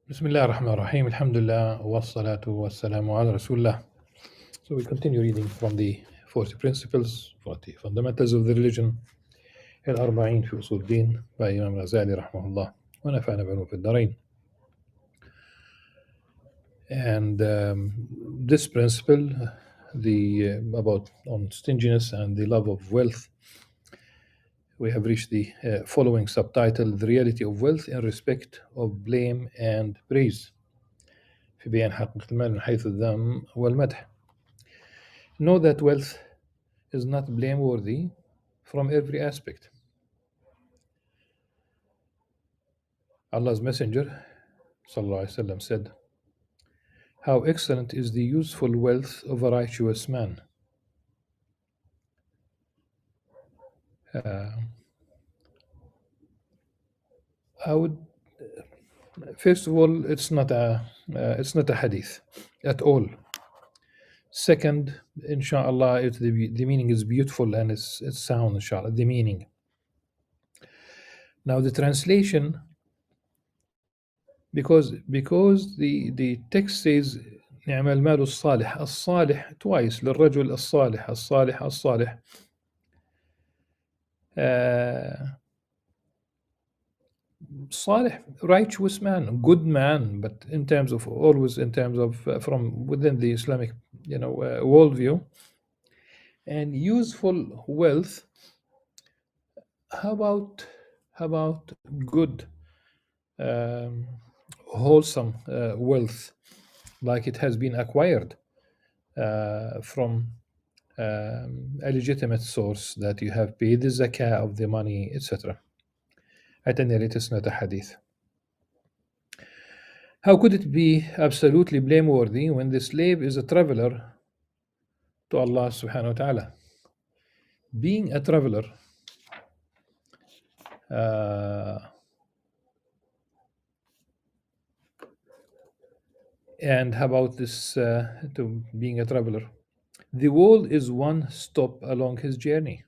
Bismillah ar-Rahman ar-Rahim. Alhamdulillah wa salatu wa salamu ala Rasulullah. So we continue reading from the 40 principles, 40 fundamentals of the religion, Al-Arba'in fi Usul Din by Imam Al-Ghazali rahmahullah. Wa nafa'ana bihim fi ad-darain. And this principle, about on stinginess and the love of wealth, we have reached the following subtitle: the reality of wealth in respect of blame and praise. في بيان حقيقة المال من حيث الذم والمدح. Know that wealth is not blameworthy from every aspect. Allah's Messenger ﷺ said, "How excellent is the useful wealth of a righteous man." I would first of all, it's not a hadith at all. Second, inshallah, the meaning is beautiful and it's sound, inshallah, the meaning. Now the translation, because the text says نعم المال الصالح الصالح twice للرجل الصالح الصالح الصالح. Salih, righteous man, good man, but always in terms of from within the Islamic, worldview. And useful wealth. How about good, wholesome wealth, like it has been acquired from a legitimate source, that you have paid the zakah of the money, etc. At any rate, it's not a hadith. How could it be absolutely blameworthy when the slave is a traveler to Allah subhanahu wa ta'ala? Being a traveler, and how about this to being a traveler? The world is one stop along his journey.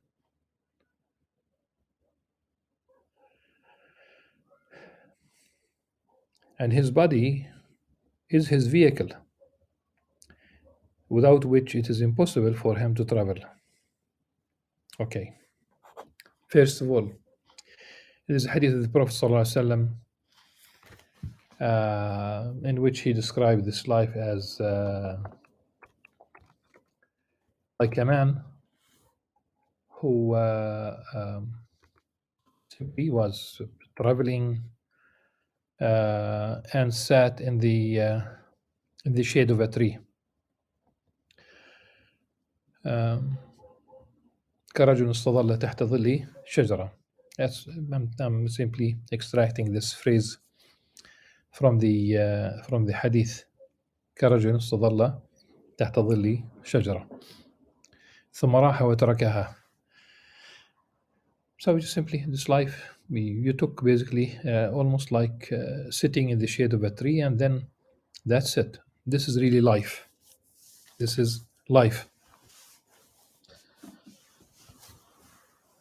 And his body is his vehicle, without which it is impossible for him to travel. Okay. First of all, there is a hadith of the Prophet ﷺ, in which he described this life as like a man who he was traveling and sat in the shade of a tree. كرجل استظل تحت ظل شجرة. I'm simply extracting this phrase from the hadith. كرجل استظل تحت ظل شجرة ثم راح وتركها. So just simply this life, you took basically almost like sitting in the shade of a tree, and then that's it. This is really life. This is life.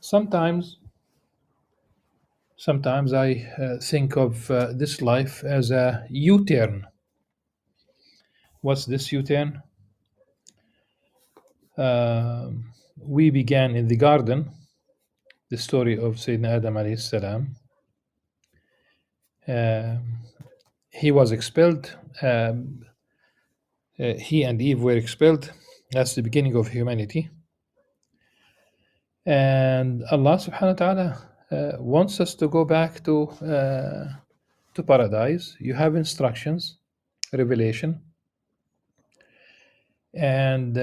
Sometimes I think of this life as a U-turn. What's this U-turn? We began in the garden, the story of Sayyidina Adam alayhi salam. He was expelled. He and Eve were expelled. That's the beginning of humanity. And Allah subhanahu wa ta'ala wants us to go back to paradise. You have instructions, revelation, and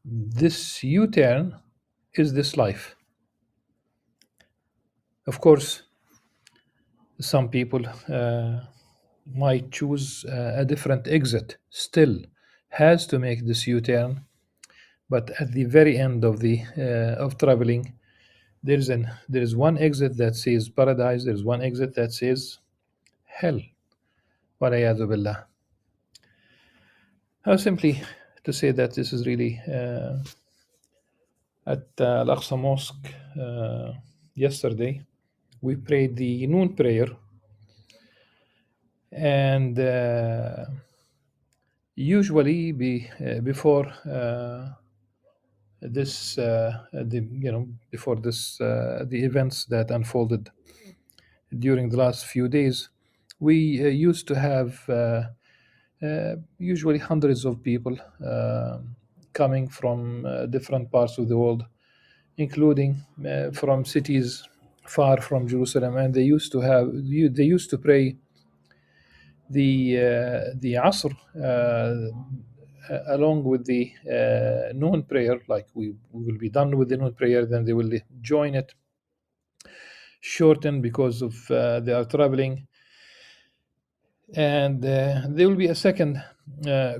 this U-turn is this life. Of course, some people might choose a different exit, still has to make this U-turn, but at the very end of the of traveling, there is one exit that says paradise, there is one exit that says hell. Waliyadu billah. Simply to say that this is really at Al-Aqsa Mosque yesterday. We prayed the noon prayer, And usually, before this, before this, the events that unfolded during the last few days, we used to have usually hundreds of people coming from different parts of the world, including from cities far from Jerusalem, and they used to pray the Asr along with the noon prayer. Like we will be done with the noon prayer, then they will join it, shorten because of they are traveling, and there will be a second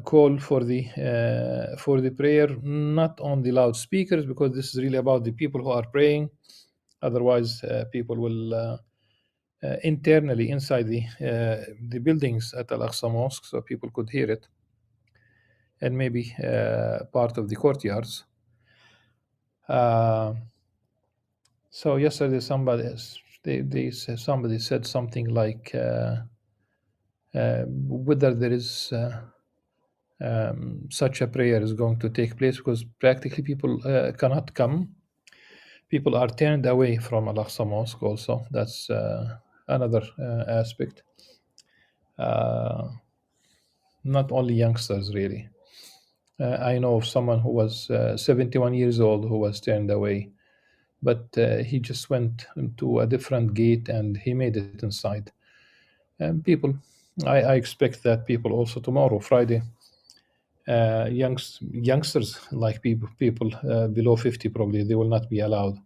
call for the prayer, not on the loudspeakers, because this is really about the people who are praying. Otherwise, people will internally inside the buildings at Al-Aqsa Mosque, so people could hear it, and maybe part of the courtyards. Uh, so yesterday, somebody said something like whether there is such a prayer is going to take place, because practically people cannot come. People are turned away from Al-Aqsa Mosque. Also, that's another aspect. Uh, Not only youngsters, really. I know of someone who was 71 years old who was turned away, but he just went into a different gate and he made it inside. And people, I expect that people also tomorrow, Friday, youngsters like people below 50 probably they will not be allowed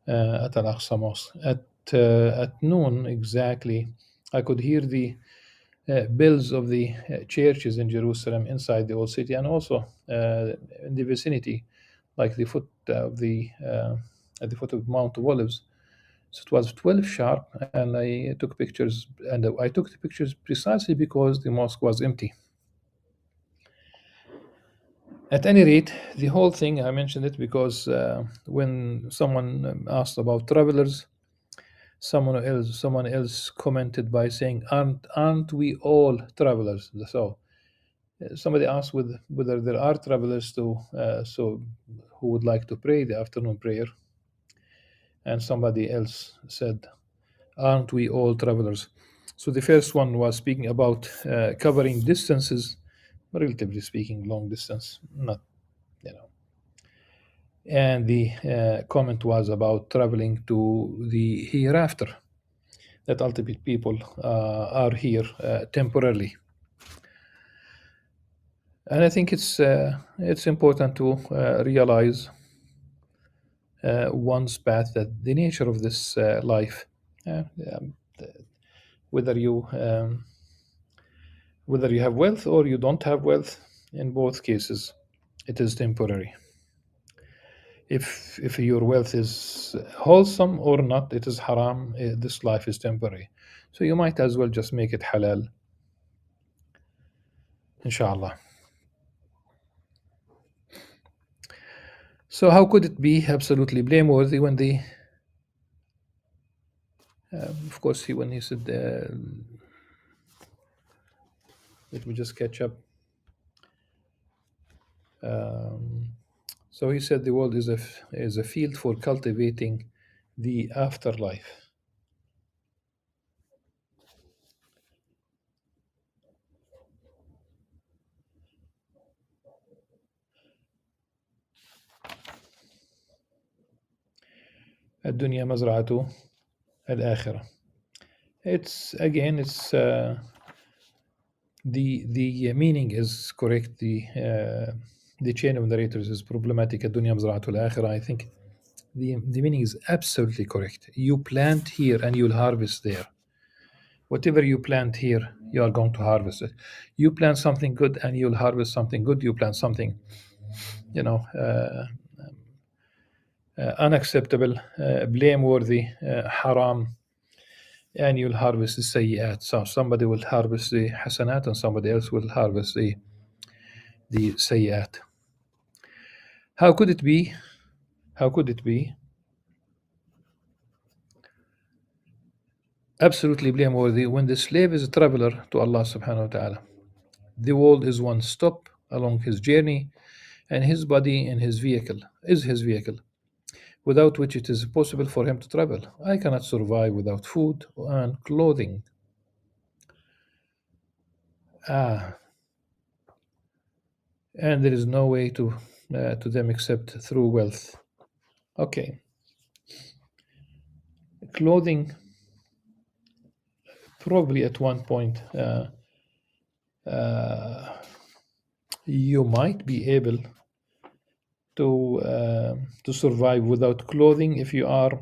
at Al Aqsa Mosque at noon exactly. I could hear the bells of the churches in Jerusalem inside the old city, and also in the vicinity, like the foot of the at the foot of Mount of Olives. So it was 12 sharp, and I took pictures, and I took the pictures precisely because the mosque was empty. At any rate, the whole thing, I mentioned it because when someone asked about travelers, someone else commented by saying, "Aren't we all travelers?" So somebody asked whether there are travelers who would like to pray the afternoon prayer, and somebody else said, "Aren't we all travelers?" So the first one was speaking about covering distances, relatively speaking, long distance, not you know and the comment was about traveling to the hereafter, that ultimate people are here temporarily. And I think it's important to realize one's path, that the nature of this life, um, whether you whether you have wealth or you don't have wealth, in both cases it is temporary. If your wealth is wholesome or not, it is haram. This life is temporary, so you might as well just make it halal, inshallah. So how could it be absolutely blameworthy when the of course when he said let me just catch up. um, so he said the world is a field for cultivating the afterlife. الدنيا مزرعة الآخرة. It's again, the meaning is correct. The chain of narrators is problematic. الدنيا مزرعة الآخرة. I think the meaning is absolutely correct. You plant here and you'll harvest there. Whatever you plant here, you are going to harvest it. You plant something good and you'll harvest something good. You plant something, you know, unacceptable, blameworthy, haram, and you'll harvest the sayyat. So somebody will harvest the hasanat and somebody else will harvest the sayyat. How could it be? How could it be absolutely blameworthy when the slave is a traveler to Allah subhanahu wa ta'ala. The world is one stop along his journey, and his body in his vehicle is his vehicle, without which it is impossible for him to travel. I cannot survive without food and clothing. Ah, and there is no way to them except through wealth. Okay, clothing probably at one point uh, you might be able to survive without clothing if you are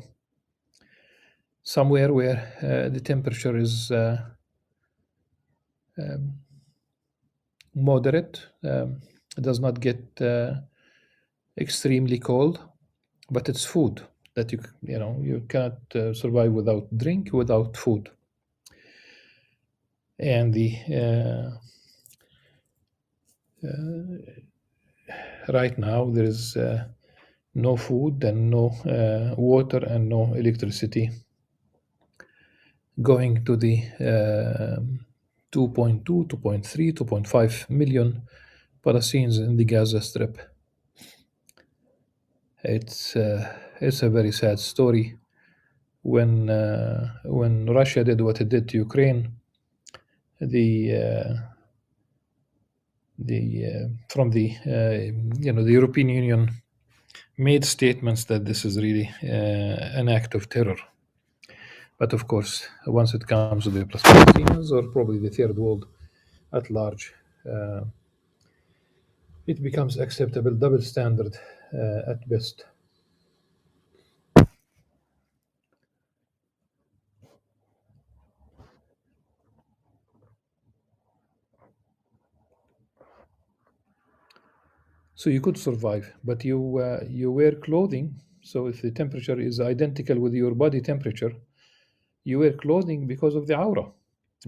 somewhere where the temperature is um, moderate. It does not get extremely cold, but it's food that you cannot survive without drink, without food. And the right now there is no food and no water and no electricity going to the 2.2, 2.3, 2.5 million Palestinians in the Gaza Strip. It's a very sad story. When Russia did what it did to Ukraine, the from the the European Union made statements that this is really an act of terror. But of course, once it comes to the Palestinians or probably the third world at large, uh, it becomes acceptable double standard at best. So you could survive, but you wear clothing. So if the temperature is identical with your body temperature, you wear clothing because of the aura,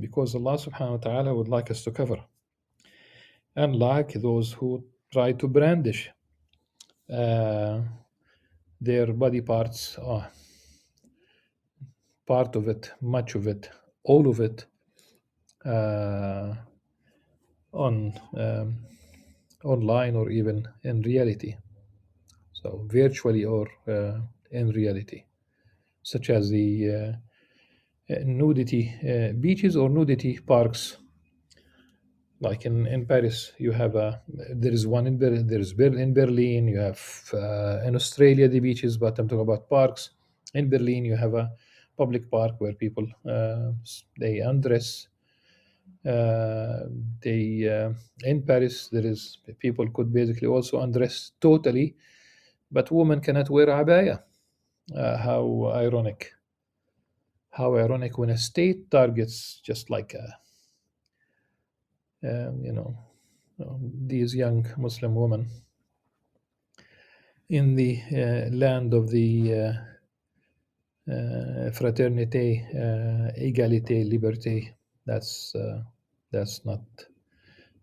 because Allah subhanahu wa ta'ala would like us to cover. Unlike those who try to brandish uh, their body parts, part of it, much of it, all of it, uh, on online or even in reality. So virtually or in reality, such as the nudity beaches or nudity parks. Like in Paris, you have there is one in in Berlin. You have in Australia the beaches, but I'm talking about parks. In Berlin, you have a public park where people they undress. Uh, they In Paris, there is people could basically also undress totally, but women cannot wear abaya. How ironic! How ironic when a state targets just like um, you know these young Muslim women in the land of the fraternité, égalité, liberté. That's uh, that's not,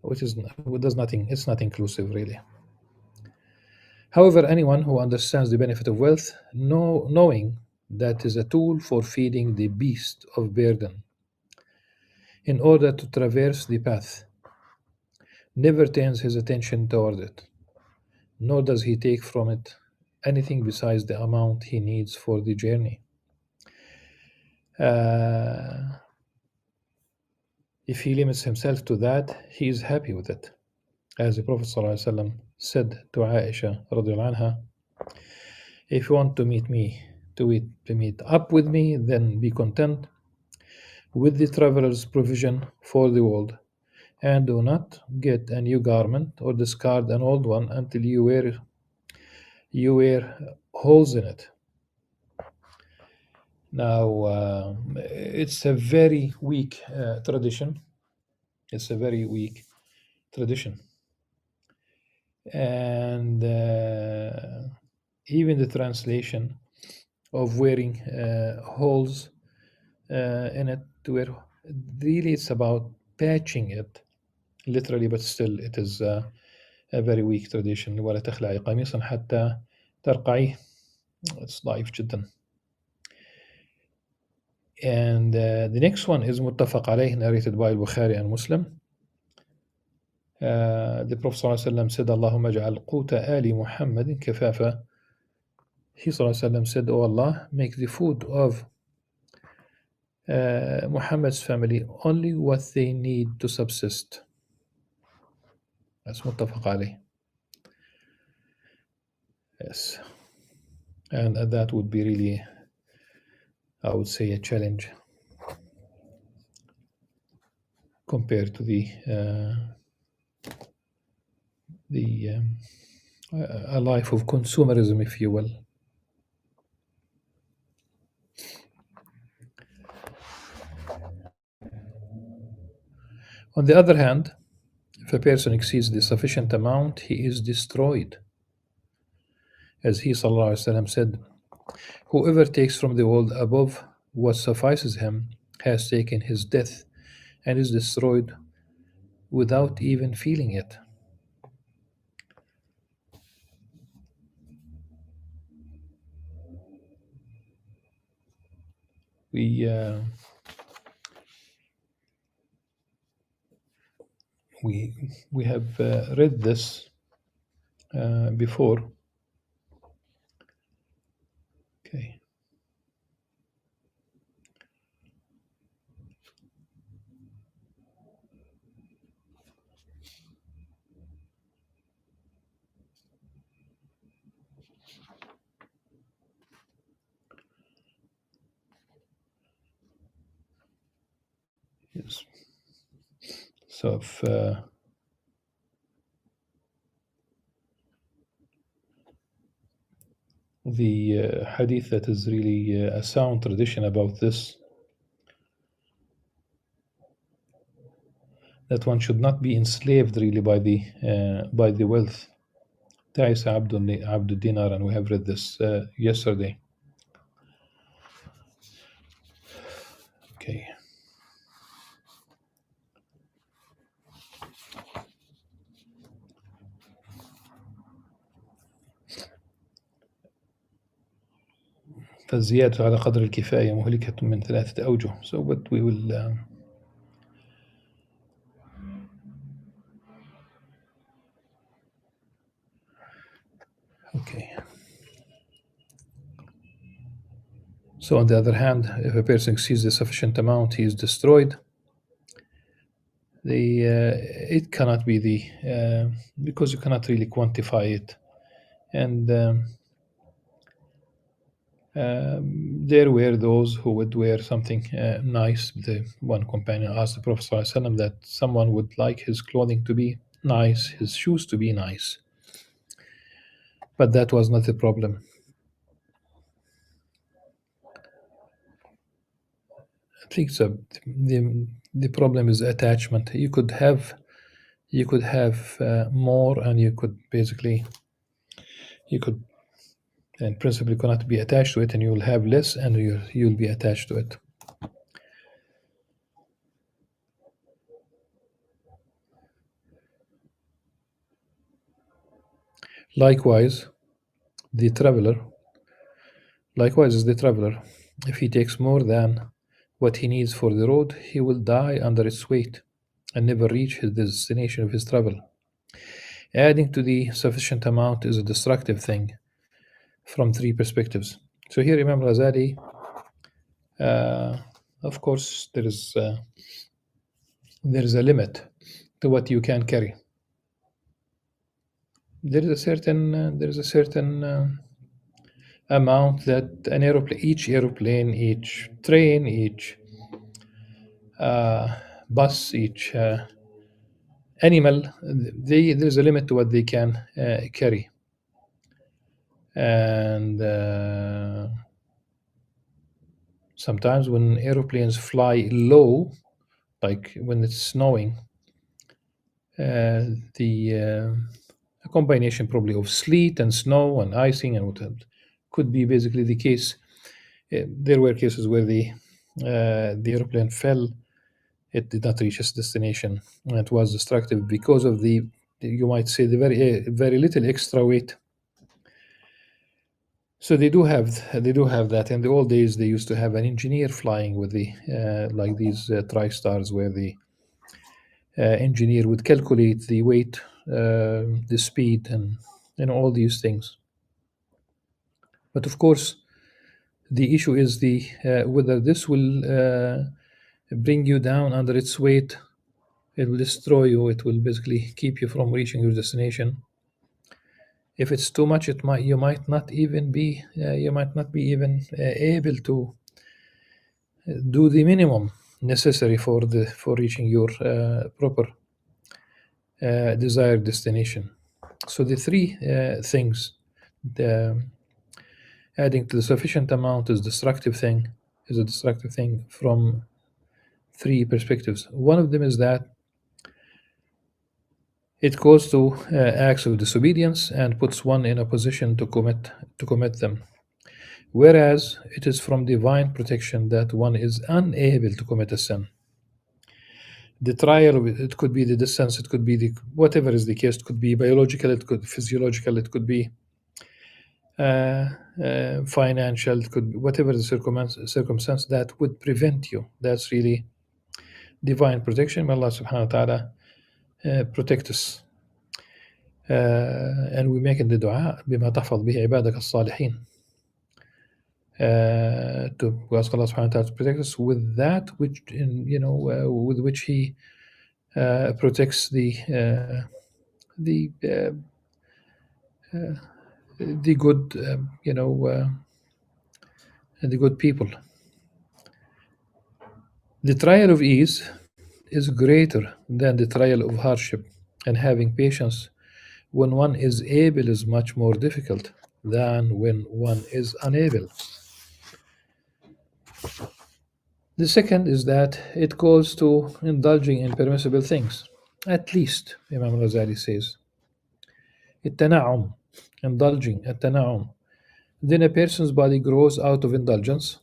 which is does nothing. It's not inclusive really. However, anyone who understands the benefit of wealth, knowing that is a tool for feeding the beast of burden in order to traverse the path, never turns his attention toward it, nor does he take from it anything besides the amount he needs for the journey. Uh, if he limits himself to that, he is happy with it. As the Prophet ﷺ said to Aisha radiallahu anha, if you want to meet me, to meet up with me, then be content with the traveler's provision for the world, and do not get a new garment or discard an old one until you wear holes in it. Now, it's a very weak tradition. It's a very weak tradition. And even the translation of wearing holes in it, where really it's about patching it, literally, but still it is a very weak tradition. ولا تخلعي قميصا حتى ترقعيه. It's ضعيف جدا. And the next one is Muttafaq alayh, narrated by Bukhari and Muslim. The Prophet ﷺ said, Allahumma ja'al quta ali Muhammadin kafafa. He ﷺ said, Oh Allah, make the food of Muhammad's family only what they need to subsist. That's Muttafaq alayh. Yes. And that would be really, I would say, a challenge compared to a life of consumerism, if you will. On the other hand, if a person exceeds the sufficient amount, he is destroyed. As he sallallahu alaihi wasallam said, whoever takes from the world above what suffices him has taken his death and is destroyed without even feeling it. We have read this before. Okay. Yes. So if the hadith that is really a sound tradition about this, that one should not be enslaved really by the wealth. Ta'isa abdul dinar, and we have read this yesterday. Okay. فالزيادة على قدر الكفاية مهلكة من 3 أوجه. So but we will okay. So on the other hand, if a person exceeds the sufficient amount, he is destroyed. It cannot be because you cannot really quantify it, and there were those who would wear something nice. The one companion asked the Prophet ﷺ that someone would like his clothing to be nice, his shoes to be nice, but that was not the problem. I think so. The problem is attachment. You could have more, and you could and principally cannot be attached to it, and you will have less, and you'll be attached to it. Likewise, the traveler. Likewise is the traveler. If he takes more than what he needs for the road, he will die under its weight and never reach the destination of his travel. Adding to the sufficient amount is a destructive thing from 3 perspectives. So here Imam Al-Ghazali, of course, there is a limit to what you can carry. There is a certain amount that each aeroplane, each train, each bus, each animal, there's a limit to what they can carry. And sometimes when aeroplanes fly low, like when it's snowing, a combination probably of sleet and snow and icing and what could be basically the case. There were cases where the airplane fell. It did not reach its destination, and it was destructive because of you might say, the very little extra weight. So they do have that. In the old days, they used to have an engineer flying with the like these tri-stars, where the engineer would calculate the weight, the speed, and all these things. But of course, the issue is the whether this will bring you down under its weight. It will destroy you. It will basically keep you from reaching your destination. If it's too much, it might you might not even be able to do the minimum necessary for reaching your proper desired destination. So the three things, the adding to the sufficient amount is a destructive thing from three perspectives. One of them is that it goes to acts of disobedience and puts one in a position to commit them. Whereas it is from divine protection that one is unable to commit a sin. The trial of it could be the distance, it could be the whatever is the case, it could be biological, it could be physiological, it could be financial, it could be whatever the circumstance that would prevent you. That's really divine protection. May Allah subhanahu wa ta'ala protect us. And we make it the dua بما تحفظ به عبادك الصالحين, to ask Allah subhanahu wa ta'ala to protect us with that which with which He protects the good the good people. The trial of ease is greater than the trial of hardship, and having patience when one is able is much more difficult than when one is unable. The second is that it goes to indulging in permissible things. At least, Imam Al-Ghazali says, التنعم, indulging, التنعم. Then a person's body grows out of indulgence,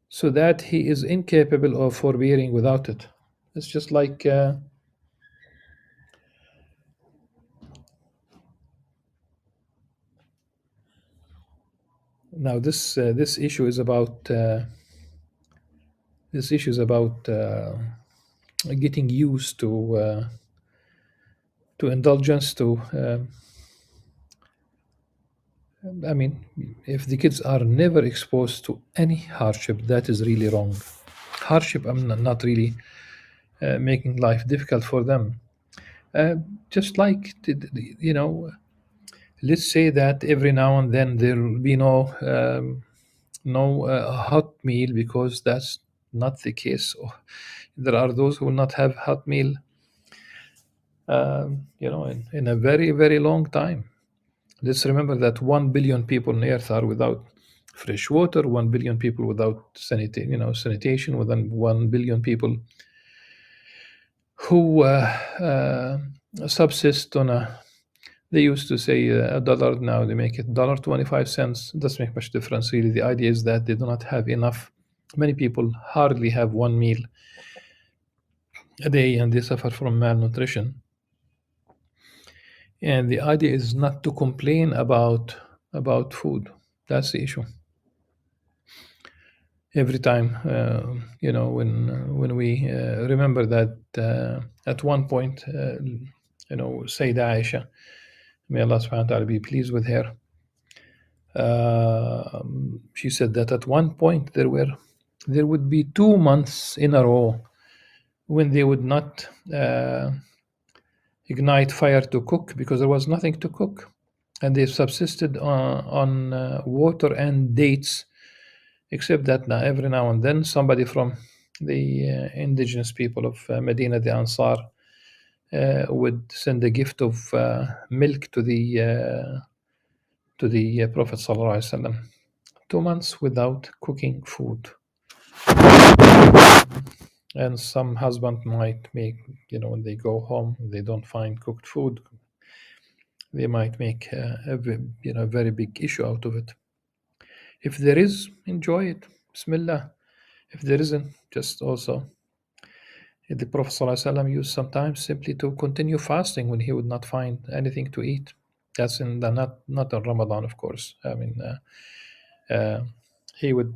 so that he is incapable of forbearing without it. It's just like now this issue is about getting used to indulgence. I mean, if the kids are never exposed to any hardship, that is really wrong. Hardship, I'm not really making life difficult for them. Just like let's say that every now and then there will be no hot meal, because that's not the case. There are those who will not have hot meal in a very, very long time. Let's remember that 1 billion people on earth are without fresh water, 1 billion people without sanitation, within 1 billion people who subsist on they used to say a dollar, now they make it $1.25. Doesn't make much difference really. The idea is that they do not have enough. Many people hardly have one meal a day, and they suffer from malnutrition. And the idea is not to complain about food. That's the issue. Every time, when we remember that at one point, Sayyidah Aisha, may Allah subhanahu wa ta'ala be pleased with her, she said that at one point there would be 2 months in a row when they would not ignite fire to cook, because there was nothing to cook, and they subsisted on water and dates, except that every now and then somebody from the indigenous people of Medina, the Ansar, would send a gift of milk to the Prophet sallallahu alaihi wasallam. 2 months without cooking food. And some husband might make, when they go home, they don't find cooked food, they might make a very big issue out of it. If there is, enjoy it, Bismillah. If there isn't, just also, the Prophet ﷺ used sometimes simply to continue fasting when he would not find anything to eat. That's in the not in Ramadan, of course. I mean, uh, he would,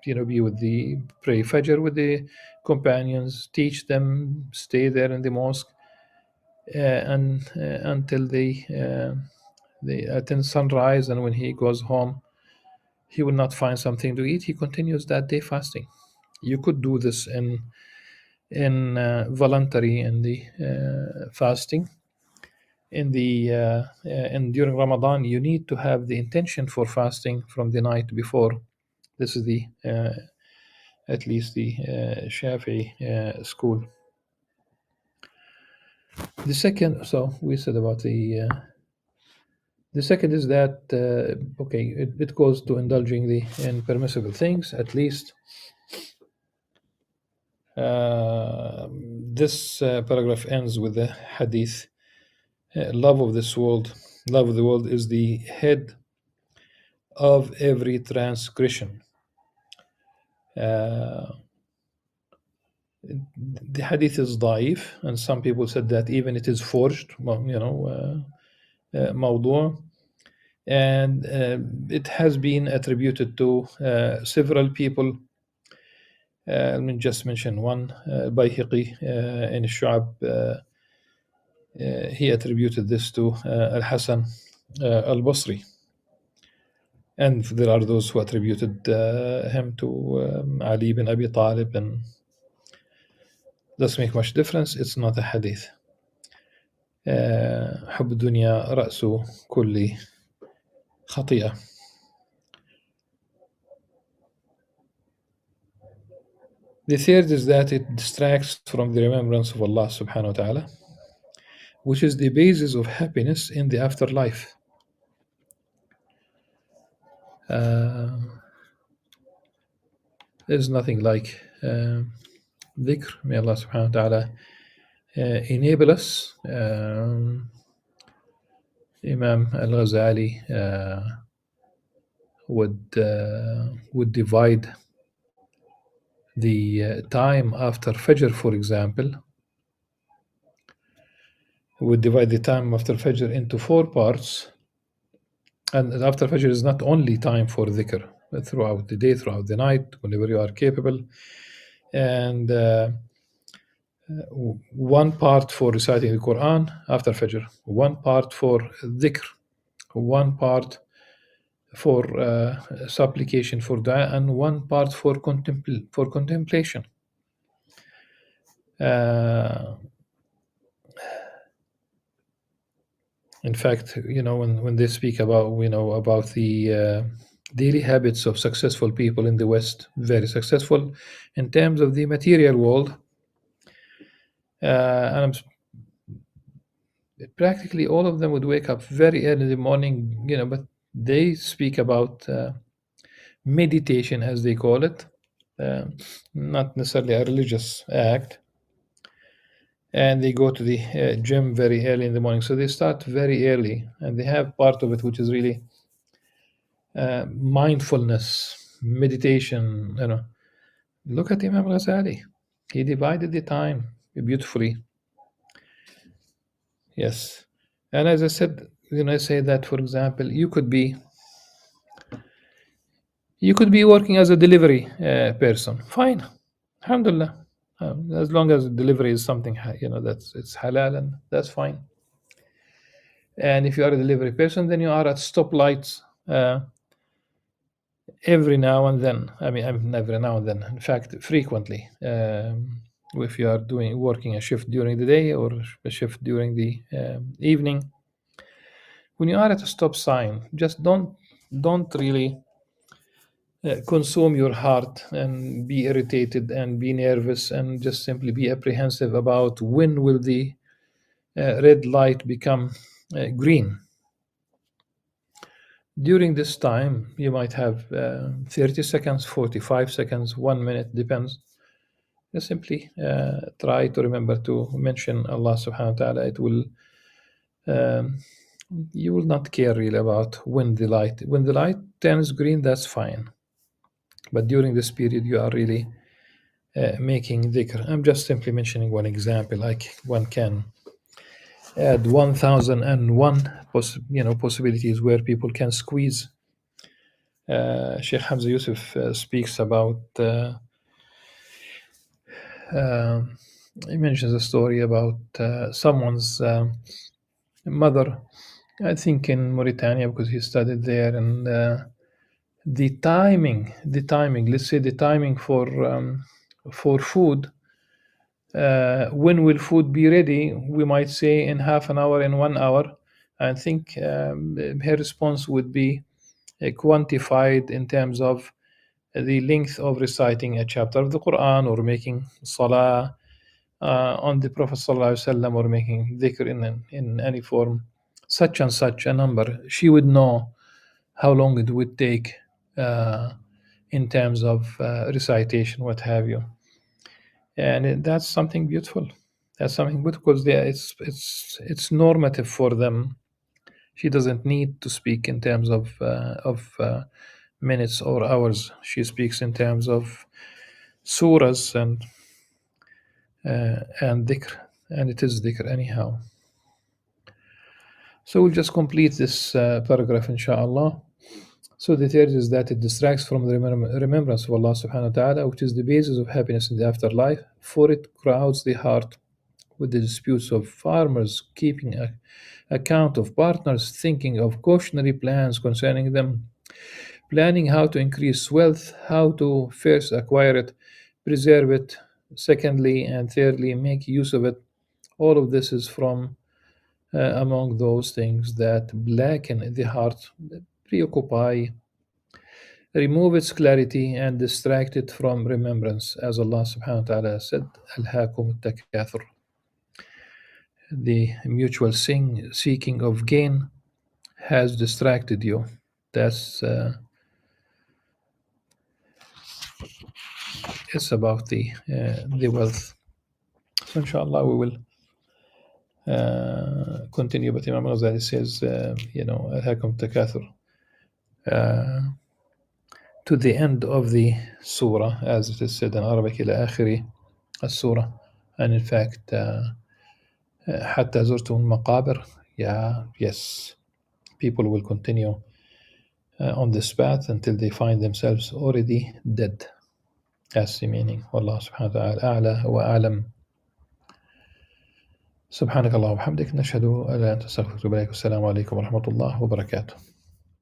be with the pray Fajr with the companions, teach them, stay there in the mosque, and until they attend sunrise. And when he goes home, he will not find something to eat. He continues that day fasting. You could do this in voluntary in the fasting. In during Ramadan, you need to have the intention for fasting from the night before. This is the at least the Shafi'i school. The second, so we said about the second is that okay, it goes to indulging the in permissible things. At least this paragraph ends with the hadith: "Love of this world, love of the world is the head of every transgression." Uh, the hadith is daif, and some people said that even it is forged, mawdu', and it has been attributed to several people. Let me just mention one, Bayhaqi in Shu'ab. He attributed this to Al-Hasan al-Basri. And there are those who attributed him to Ali bin Abi Talib, and doesn't make much difference. It's not a hadith. حب الدنيا رأس كل خطيئة. The third is that it distracts from the remembrance of Allah subhanahu wa ta'ala, which is the basis of happiness in the afterlife. There's nothing like dhikr. May Allah subhanahu wa ta'ala enable us. Imam Al-Ghazali would divide the time after Fajr, for example, would divide the time after Fajr into 4 parts. And after Fajr is not only time for dhikr, but throughout the day, throughout the night, whenever you are capable. And one part for reciting the Quran after Fajr, one part for dhikr, one part for supplication, for dua, and one part for contemplation. In fact, when they speak about about the daily habits of successful people in the West, very successful in terms of the material world, and practically all of them would wake up very early in the morning, but they speak about meditation, as they call it, not necessarily a religious act. And they go to the gym very early in the morning. So they start very early, and they have part of it which is really mindfulness, meditation. Look at Imam Ghazali. He divided the time beautifully. Yes. And as I said, I say that, for example, you could be working as a delivery person. Fine. Alhamdulillah. As long as delivery is something, that's it's halal, and that's fine. And if you are a delivery person, then you are at stoplights every now and then. I mean, every now and then. In fact, frequently. If you are working a shift during the day or a shift during the evening, when you are at a stop sign, just don't really consume your heart and be irritated and be nervous and just simply be apprehensive about when will the red light become green. During this time, you might have 30 seconds, 45 seconds, 1 minute, depends. Just simply try to remember to mention Allah subhanahu wa ta'ala. It will, you will not care really about when the light turns green, that's fine. But during this period, you are really making dhikr. I'm just simply mentioning one example, like one can add 1001 possibilities where people can squeeze. Sheikh Hamza Yusuf speaks about he mentions a story about someone's mother, I think in Mauritania, because he studied there, and the timing, let's say the timing for food. When will food be ready? We might say in half an hour, in 1 hour. I think her response would be quantified in terms of the length of reciting a chapter of the Quran, or making salah on the Prophet ﷺ, or making dhikr in any form, such and such a number. She would know how long it would take in terms of recitation, what have you. And that's something beautiful. That's something good, because it's normative for them. She doesn't need to speak in terms of minutes or hours. She speaks in terms of surahs and dhikr, and it is dhikr anyhow. So we'll just complete this paragraph, inshallah. So the third is that it distracts from the remembrance of Allah subhanahu wa ta'ala, which is the basis of happiness in the afterlife, for it crowds the heart with the disputes of farmers, keeping account of partners, thinking of cautionary plans concerning them, planning how to increase wealth, how to first acquire it, preserve it, secondly, and thirdly, make use of it. All of this is from among those things that blacken the heart, preoccupy, remove its clarity, and distract it from remembrance, as Allah subhanahu wa ta'ala said, Al-Hakum Takathur. The mutual seeking of gain has distracted you. That's it's about the wealth. So inshallah we will continue. But Imam Al-Ghazali says, Al-Hakum Takathur, to the end of the surah, as it is said in Arabic, إلى آخر السورة. And in fact, حتى زرتم المقابر. Yes, people will continue on this path until they find themselves already dead. That's the meaning. والله سبحانه وتعالى أعلى وأعلم. سبحانك اللهم وبحمدك، نشهد أن لا إله إلا أنت، نستغفرك ونتوب إليك. والسلام عليكم ورحمة الله وبركاته.